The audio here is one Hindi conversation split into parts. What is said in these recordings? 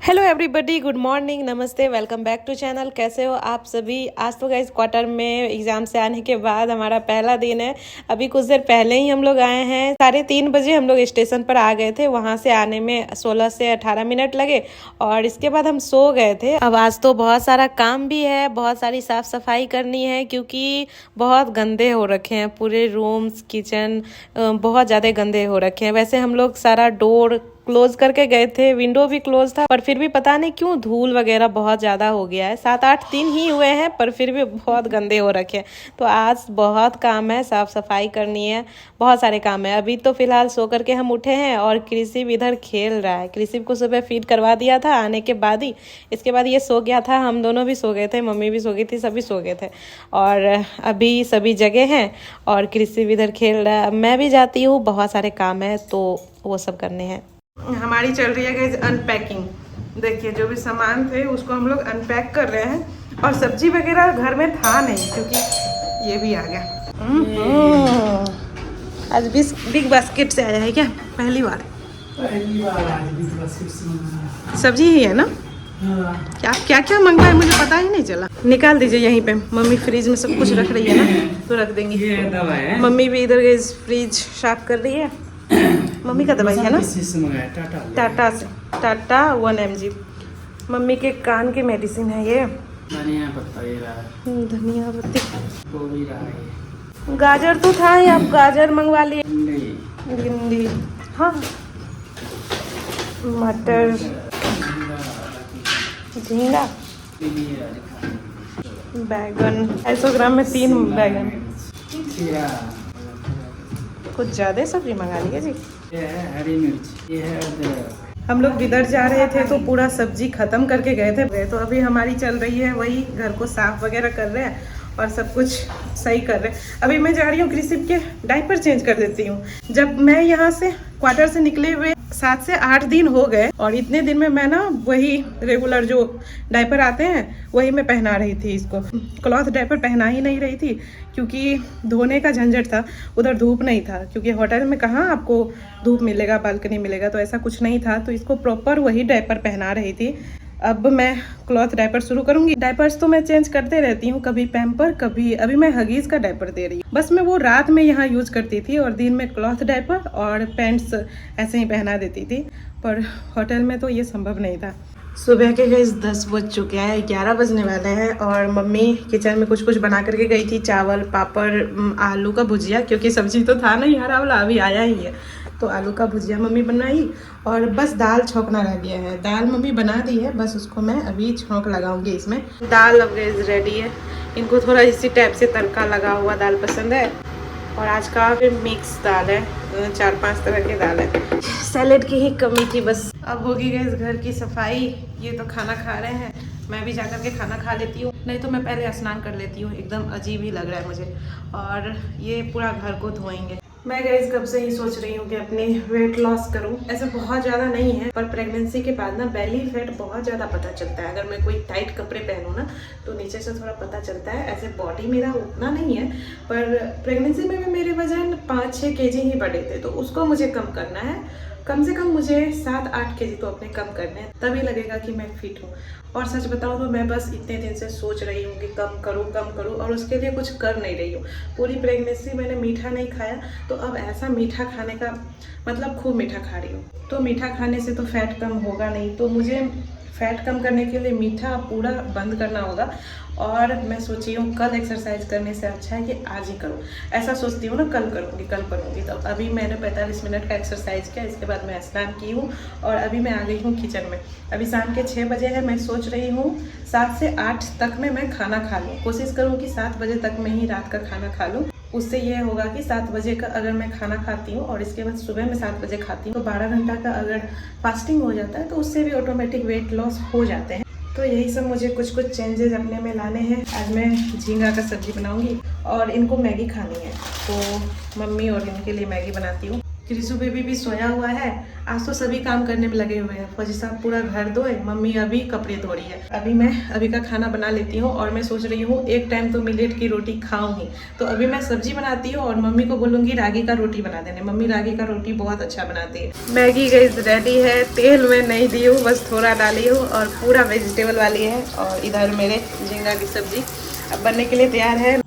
हेलो एवरीबॉडी, गुड मॉर्निंग, नमस्ते, वेलकम बैक टू चैनल। कैसे हो आप सभी। आज तो गाइस क्वार्टर में एग्जाम से आने के बाद हमारा पहला दिन है। अभी कुछ देर पहले ही हम लोग आए हैं। 3:30 बजे हम लोग स्टेशन पर आ गए थे। वहां से आने में 16 से 18 मिनट लगे और इसके बाद हम सो गए थे। अब आज तो बहुत सारा काम भी है, बहुत सारी साफ सफाई करनी है क्योंकि बहुत गंदे हो रखे हैं पूरे रूम्स, किचन बहुत ज्यादा गंदे हो रखे हैं। वैसे हम लोग सारा डोर क्लोज करके गए थे, विंडो भी क्लोज था, पर फिर भी पता नहीं क्यों धूल वगैरह बहुत ज्यादा हो गया है। 7-8 दिन ही हुए हैं पर फिर भी बहुत गंदे हो रखे हैं। तो आज बहुत काम है, साफ सफाई करनी है, बहुत सारे काम है। अभी तो फिलहाल सो करके हम उठे हैं और कृषिव इधर खेल रहा है। कृषिव को सुबह फीड करवा दिया था आने के बाद ही। इसके बाद ये सो गया था, हम दोनों भी सो गए थे, मम्मी भी सो गई थी, सभी सो गए थे। और अभी सभी जगह हैं और कृषिव इधर खेल रहा है। मैं भी जाती हूँ, बहुत सारे काम है तो वो सब करने हैं। हमारी चल रही है गाइस अनपैकिंग। देखिए जो भी सामान थे उसको हम लोग अनपैक कर रहे हैं और सब्जी वगैरह घर में था नहीं क्योंकि ये भी आ गया। आज बिग बास्केट से आया है क्या? पहली बार आज बिग बास्केट से सब्जी ही है ना? क्या क्या क्या मंगवाया मुझे पता ही नहीं चला। निकाल दीजिए यहीं पे, मम्मी फ्रिज में सब कुछ रख रही है ना तो रख देंगी। मम्मी भी इधर गई फ्रिज साफ कर रही है। मम्मी का दवाई है ना, टाटा से, टाटा 1 mg। मम्मी के कान की मेडिसिन है ये। धनिया पत्ती, गाजर तो था ही, आप गाजर मंगवा लिए। भिंडी, हाँ, मटर, झींगा, बैगन। 250 ग्राम में 3 बैगन। कुछ ज्यादा सब्जी मंगा लिया जी। ये है हरी मिर्च, ये है अदरक। हम लोग इधर जा रहे थे तो पूरा सब्जी खत्म करके गए थे। तो अभी हमारी चल रही है वही, घर को साफ वगैरह कर रहे हैं और सब कुछ सही कर रहे हैं। अभी मैं जा रही हूँ कृषिव के डायपर चेंज कर देती हूँ। जब मैं यहाँ से क्वार्टर से निकले हुए 7 से 8 दिन हो गए और इतने दिन में मैं ना वही रेगुलर जो डायपर आते हैं वही मैं पहना रही थी। इसको क्लॉथ डायपर पहना ही नहीं रही थी क्योंकि धोने का झंझट था। उधर धूप नहीं था क्योंकि होटल में कहाँ आपको धूप मिलेगा, बालकनी मिलेगा, तो ऐसा कुछ नहीं था। तो इसको प्रॉपर वही डायपर पहना रही थी। अब मैं क्लॉथ डायपर शुरू करूंगी। डायपर्स तो मैं चेंज करते रहती हूँ, कभी पैम्पर, कभी अभी मैं हगीज का डायपर दे रही हूँ। बस मैं वो रात में यहाँ यूज करती थी और दिन में क्लॉथ डायपर और पैंट्स ऐसे ही पहना देती थी, पर होटल में तो ये संभव नहीं था। सुबह के गए 10 बज चुके हैं, 11 बजने वाले हैं और मम्मी किचन में कुछ कुछ बना करके गई थी। चावल, पापड़, आलू का भुजिया, क्योंकि सब्जी तो था नहीं, हरा वाला अभी आया ही है तो आलू का भुजिया मम्मी बनाई और बस दाल छौंकना रह गया है। दाल मम्मी बना दी है, बस उसको मैं अभी छौंक लगाऊंगी इसमें। दाल अब रेडी है। इनको थोड़ा इसी टाइप से तड़का लगा हुआ दाल पसंद है और आज का मिक्स दाल है, 4-5 तरह के दाल है। सैलेड की ही कमी थी बस। अब होगी गई घर की सफाई। ये तो खाना खा रहे हैं, मैं भी जाकर के खाना खा लेती हूँ, नहीं तो मैं पहले स्नान कर लेती हूँ। एकदम अजीब ही लग रहा है मुझे। और ये पूरा घर को धोएंगे। मैं गाइस कब से ही सोच रही हूँ कि अपनी वेट लॉस करूँ। ऐसा बहुत ज़्यादा नहीं है पर प्रेगनेंसी के बाद ना बेली फैट बहुत ज़्यादा पता चलता है। अगर मैं कोई टाइट कपड़े पहनूँ ना तो नीचे से थोड़ा पता चलता है। ऐसे बॉडी मेरा उतना नहीं है पर प्रेगनेंसी में भी मेरे वजन 5-6 kg ही बढ़े थे, तो उसको मुझे कम करना है। कम से कम मुझे 7-8 kg तो अपने कम करने हैं, तभी लगेगा कि मैं फिट हूँ। और सच बताऊँ तो मैं बस इतने दिन से सोच रही हूँ कि कम करूँ और उसके लिए कुछ कर नहीं रही हूँ। पूरी प्रेगनेंसी मैंने मीठा नहीं खाया, तो अब ऐसा मीठा खाने का मतलब खूब मीठा खा रही हूँ। तो मीठा खाने से तो फैट कम होगा नहीं, तो मुझे फैट कम करने के लिए मीठा पूरा बंद करना होगा। और मैं सोची हूँ कल एक्सरसाइज करने से अच्छा है कि आज ही करूँ। ऐसा सोचती हूँ ना, कल करूँगी। तो अभी मैंने 45 मिनट का एक्सरसाइज किया, इसके बाद मैं स्नान की हूँ और अभी मैं आ गई हूँ किचन में। अभी शाम के 6 बजे है। मैं सोच रही हूँ 7 से 8 तक में मैं खाना खा लूँ। कोशिश करूँ कि 7 बजे तक में ही रात का खाना खा लूँ। उससे ये होगा कि 7 बजे का अगर मैं खाना खाती हूँ और इसके बाद सुबह में 7 बजे खाती हूँ तो 12 घंटा का अगर फास्टिंग हो जाता है तो उससे भी ऑटोमेटिक वेट लॉस हो जाते हैं। तो यही सब मुझे कुछ चेंजेस अपने में लाने हैं। आज मैं झींगा का सब्जी बनाऊंगी और इनको मैगी खानी है तो मम्मी और इनके लिए मैगी बनाती हूँ। क्रिसु बेबी भी सोया हुआ है। आज तो सभी काम करने में लगे हुए हैं। फौजी साहब पूरा घर धोए, मम्मी अभी कपड़े धो रही है। अभी मैं अभी का खाना बना लेती हूँ और मैं सोच रही हूँ एक टाइम तो मिलेट की रोटी खाऊं ही। तो अभी मैं सब्जी बनाती हूँ और मम्मी को बोलूँगी रागी का रोटी बना देने। मम्मी रागी का रोटी बहुत अच्छा बनाती है। मैगी गाइस रेडी है, तेल में नहीं दी हूँ, बस थोड़ा डाली हूँ और पूरा वेजिटेबल वाली है। और इधर मेरे झींगा की सब्जी अब बनने के लिए तैयार है।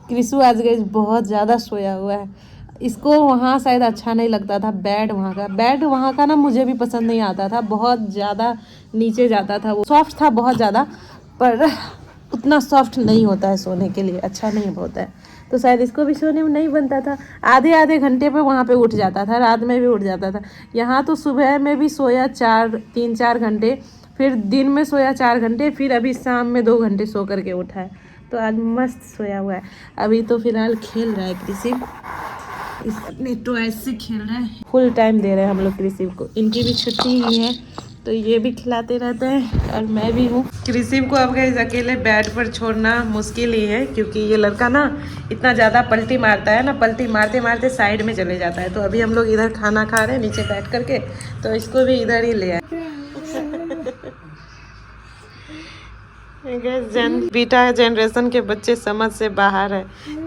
क्रिसु आज गाइस बहुत ज़्यादा सोया हुआ है। इसको वहाँ शायद अच्छा नहीं लगता था, बेड वहाँ का ना मुझे भी पसंद नहीं आता था। बहुत ज़्यादा नीचे जाता था, वो सॉफ्ट था बहुत ज़्यादा, पर उतना सॉफ्ट नहीं होता है सोने के लिए, अच्छा नहीं होता है। तो शायद इसको भी सोने में नहीं बनता था। आधे आधे घंटे पे वहाँ पे उठ जाता था, रात में भी उठ जाता था। यहाँ तो सुबह में भी सोया 3-4 घंटे, फिर दिन में सोया 4 घंटे, फिर अभी शाम में 2 घंटे सो करके उठा है। तो आज मस्त सोया हुआ है। अभी तो फिलहाल खेल रहा है क्रिसिव, इस अपने टॉयज से खेल रहा है। फुल टाइम दे रहे हैं हम लोग क्रिसिव को, इनकी भी छुट्टी ही है तो ये भी खिलाते रहते हैं और मैं भी हूँ। क्रिसिव को अब गाइस अकेले बेड पर छोड़ना मुश्किल ही है, क्योंकि ये लड़का ना इतना ज़्यादा पलटी मारता है ना, पलटी मारते मारते साइड में चले जाता है। तो अभी हम लोग इधर खाना खा रहे हैं नीचे बैठ करके, तो इसको भी इधर ही ले आए। बीटा जनरेशन के बच्चे समझ से बाहर है।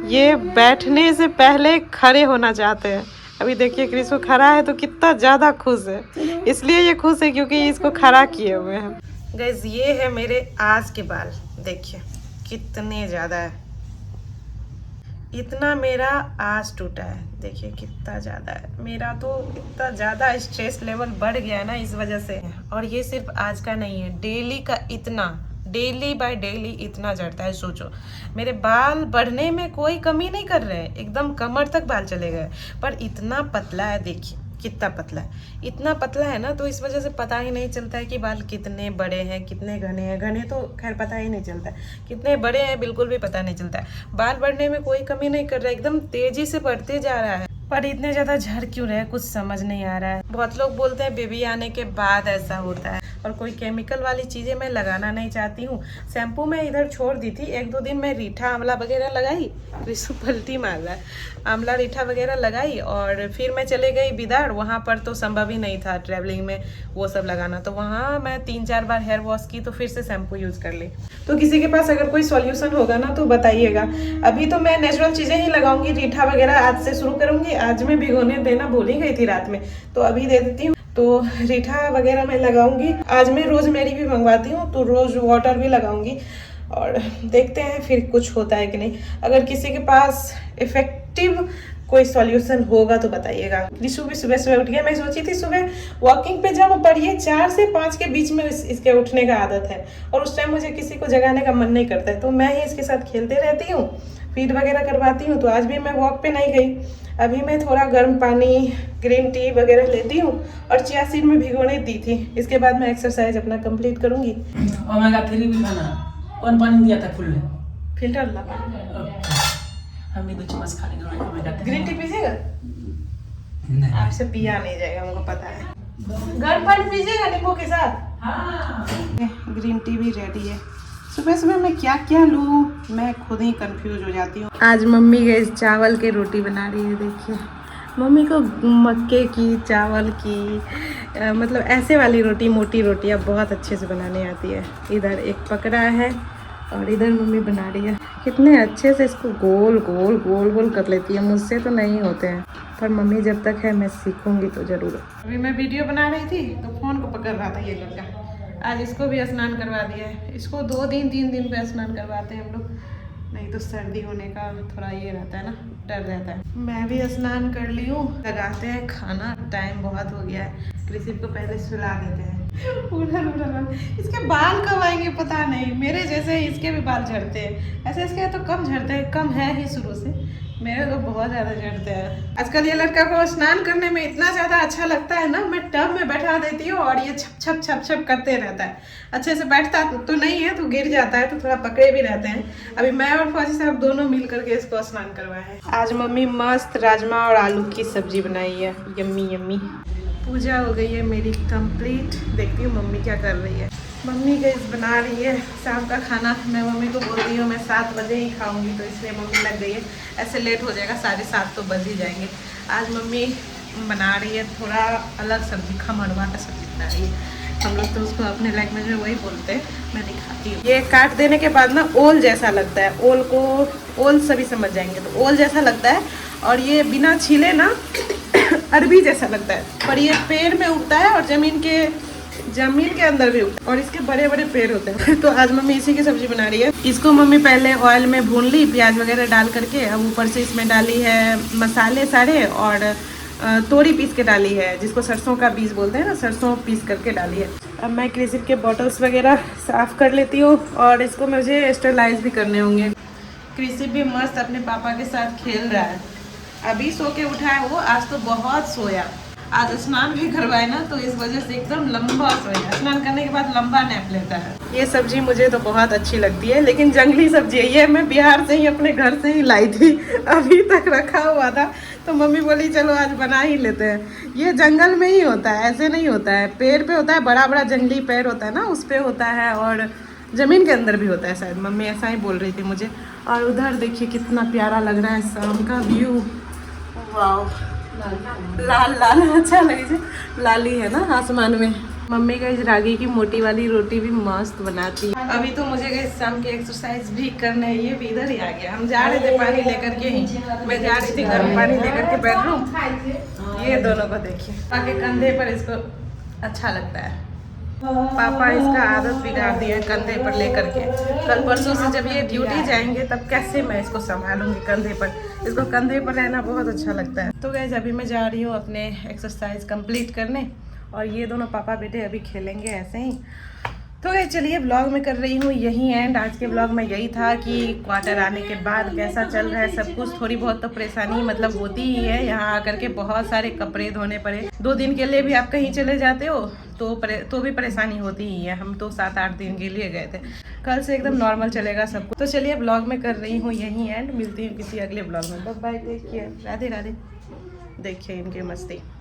ये बैठने से पहले खड़े होना चाहते हैं। अभी देखिए क्रिसु खड़ा है तो कितना ज़्यादा खुश है, इसलिए ये खुश है क्योंकि इसको खड़ा किए हुए हैं। गाइस ये है मेरे आज के बाल, देखिए कितने ज़्यादा है। इतना मेरा आज टूटा है, देखिए कितना ज़्यादा है। मेरा तो इतना ज़्यादा स्ट्रेस लेवल बढ़ गया है ना इस वजह से। और ये सिर्फ आज का नहीं है, डेली का इतना, डेली बाय डेली इतना झड़ता है। सोचो मेरे बाल बढ़ने में कोई कमी नहीं कर रहे हैं, एकदम कमर तक बाल चले गए, पर इतना पतला है। देखिए कितना पतला है, इतना पतला है ना, तो इस वजह से पता ही नहीं चलता है कि बाल कितने बड़े हैं कितने घने हैं। घने तो खैर पता ही नहीं चलता है, कितने बड़े हैं बिल्कुल भी पता नहीं चलता है। बाल बढ़ने में कोई कमी नहीं कर रहा है, एकदम तेजी से बढ़ते जा रहा है। पर इतने ज़्यादा झड़ क्यों रहे कुछ समझ नहीं आ रहा है। बहुत लोग बोलते हैं बेबी आने के बाद ऐसा होता है, और कोई केमिकल वाली चीज़ें मैं लगाना नहीं चाहती हूँ। शैम्पू मैं इधर छोड़ दी थी, 1-2 दिन मैं रीठा आंवला वगैरह लगाई, क्रिसु पलटी मार रहा है, आंवला रीठा वगैरह लगाई, और फिर मैं चले गई बिदार। वहाँ पर तो संभव ही नहीं था ट्रैवलिंग में वो सब लगाना, तो वहाँ मैं 3-4 बार हेयर वॉश की, तो फिर से शैम्पू यूज़ कर ली। तो किसी के पास अगर कोई सॉल्यूशन होगा ना तो बताइएगा। अभी तो मैं नेचुरल चीज़ें ही लगाऊंगी, रीठा वगैरह आज से शुरू करूँगी। आज मैं भिगोने देना भूल ही गई थी रात में, तो अभी दे देती हूँ। तो रीठा वगैरह मैं लगाऊंगी। आज मैं रोजमेरी भी मंगवाती हूँ, तो रोज वाटर भी लगाऊंगी, और देखते हैं फिर कुछ होता है कि नहीं। अगर किसी के पास इफेक्टिव कोई सॉल्यूशन होगा तो बताइएगा। क्रिसु भी सुबह सुबह उठ गया। मैं सोची थी सुबह वॉकिंग पे जाऊँ, पर ये 4 से 5 के बीच में इसके उठने का आदत है, और उस टाइम मुझे किसी को जगाने का मन नहीं करता है, तो मैं ही इसके साथ खेलते रहती हूँ, फीड वगैरह करवाती हूँ। तो आज भी मैं वॉक पे नहीं गई। अभी मैं थोड़ा गर्म पानी, ग्रीन टी वगैरह लेती हूँ, और चिया सीड में भिगोने दी थी। इसके बाद मैं एक्सरसाइज अपना कंप्लीट करूँगी। ओमेगा 3 भी खाना। कौन पानी दिया था फुल में? फिल्टर वाला पानी। हम भी 2 चम्मच खा लेंगे ओमेगा 3। Green tea पीजिएगा? नहीं, आपसे पिया नहीं जाएगा, हमको पता है। गर्म पानी पीजिएगा नींबू के साथ? हाँ। ग्रीन टी भी रेडी है। सुबह सुबह मैं क्या क्या लूँ, मैं खुद ही कंफ्यूज हो जाती हूँ। आज मम्मी गई चावल की रोटी बना रही है। देखिए मम्मी को मक्के की, चावल की, मतलब ऐसे वाली रोटी, मोटी रोटियाँ बहुत अच्छे से बनाने आती है। इधर एक पकड़ा है और इधर मम्मी बना रही है। कितने अच्छे से इसको गोल गोल गोल गोल कर लेती है, मुझसे तो नहीं होते हैं, पर मम्मी जब तक है मैं सीखूंगी तो ज़रूर। अभी मैं वीडियो बना रही थी तो फ़ोन को पकड़ रहा था ये लड़का। आज इसको भी स्नान करवा दिया है। इसको 2 दिन 3 दिन पे स्नान करवाते हैं हम लोग, नहीं तो सर्दी होने का थोड़ा ये रहता है ना, डर रहता है। मैं भी स्नान कर ली हूँ, लगाते हैं खाना, टाइम बहुत हो गया है। क्रिसिव को पहले सुला देते हैं। इसके बाल कब आएंगे पता नहीं, मेरे जैसे इसके भी बाल झड़ते हैं। ऐसे इसके तो कम झड़ते हैं, कम है ही शुरू से, मेरे तो बहुत ज़्यादा झड़ते हैं। आजकल ये लड़का को स्नान करने में इतना ज़्यादा अच्छा लगता है ना, मैं टब में बैठा देती हूँ और ये छप छप छप छप करते रहता है। अच्छे से बैठता तो नहीं है, तो गिर जाता है, तो थोड़ा पकड़े भी रहते हैं। अभी मैं और फौजी साहब दोनों मिल करके इसको स्नान करवाए हैं। आज मम्मी मस्त राजमा और आलू की सब्जी बनाई है, यम्मी यम्मी। पूजा हो गई है मेरी कंप्लीट। देखती हूँ मम्मी क्या कर रही है। मम्मी गैस बना रही है शाम का खाना। मैं मम्मी को बोल रही हूँ मैं 7 बजे ही खाऊंगी, तो इसलिए मम्मी लग गई है। ऐसे लेट हो जाएगा, 7:30 तो बज ही जाएंगे। आज मम्मी बना रही है थोड़ा अलग सब्जी, खमरवा का सब्जी बना रही है। हम लोग तो उसको अपने लैंग्वेज में वही बोलते हैं, मैं दिखाती हूँ। ये काट देने के बाद ना ओल जैसा लगता है, ओल को ओल सभी समझ जाएंगे, तो ओल जैसा लगता है। और ये बिना छीले ना अरबी जैसा लगता है, पर ये पेड़ में उगता है और जमीन के अंदर भी उगता है, और इसके बड़े बड़े पेड़ होते हैं। तो आज मम्मी इसी की सब्जी बना रही है। इसको मम्मी पहले ऑयल में भून ली, प्याज वगैरह डाल करके। अब ऊपर से इसमें डाली है मसाले सारे, और तोरी पीस के डाली है, जिसको सरसों का बीज बोलते हैं ना, सरसों पीस करके डाली है। अब मैं क्रिसिप के बॉटल्स वगैरह साफ़ कर लेती हूँ, और इसको मुझे स्टरलाइज भी करने होंगे। क्रिसिप भी मस्त अपने पापा के साथ खेल रहा है। अभी सो के उठा है वो, आज तो बहुत सोया। आज स्नान भी करवाए ना, तो इस वजह से एकदम लंबा सोया। स्नान करने के बाद लंबा नैप लेता है। ये सब्जी मुझे तो बहुत अच्छी लगती है, लेकिन जंगली सब्जी है ये। मैं बिहार से ही अपने घर से ही लाई थी, अभी तक रखा हुआ था, तो मम्मी बोली चलो आज बना ही लेते हैं। ये जंगल में ही होता है, ऐसे नहीं होता है। पेड़ पे होता है, बड़ा बड़ा जंगली पेड़ होता है ना, उस पे होता है, और ज़मीन के अंदर भी होता है शायद। मम्मी ऐसा ही बोल रही थी मुझे। और उधर देखिए कितना प्यारा लग रहा है शाम का व्यू। वाह, लाल लाल अच्छा लगे, लाली है ना आसमान में। मम्मी का इस रागी की मोटी वाली रोटी भी मस्त बनाती है। अभी तो मुझे गई शाम की एक्सरसाइज भी करने, ये भी इधर ही आ गया। हम जा रहे थे पानी लेकर के ही, मैं जा रही थी गर्म पानी लेकर के बेडरूम। ये दोनों को देखिए, आगे कंधे पर इसको अच्छा लगता है। पापा इसका आदत बिगाड़ दिया है कंधे पर लेकर के। कल परसों से जब ये ड्यूटी जाएंगे तब कैसे मैं इसको संभालूंगी कंधे पर। इसको कंधे पर रहना बहुत अच्छा लगता है। तो गाइस अभी मैं जा रही हूँ अपने एक्सरसाइज कंप्लीट करने, और ये दोनों पापा बेटे अभी खेलेंगे ऐसे ही। तो गाइस चलिए व्लॉग में कर रही हूँ यही एंड। आज के व्लॉग में यही था कि क्वार्टर आने के बाद कैसा चल रहा है सब कुछ। थोड़ी बहुत तो परेशानी मतलब होती ही है, यहाँ आकर के बहुत सारे कपड़े धोने पड़े। 2 दिन के लिए भी आप कहीं चले जाते हो तो भी परेशानी होती ही है। हम तो 7-8 दिन के लिए गए थे। कल से एकदम नॉर्मल चलेगा सब कुछ। तो चलिए व्लॉग में कर रही हूँ यही एंड। मिलती हूँ किसी अगले व्लॉग में। Bye, take care, Radhe Radhe. देखिए इनकी मस्ती।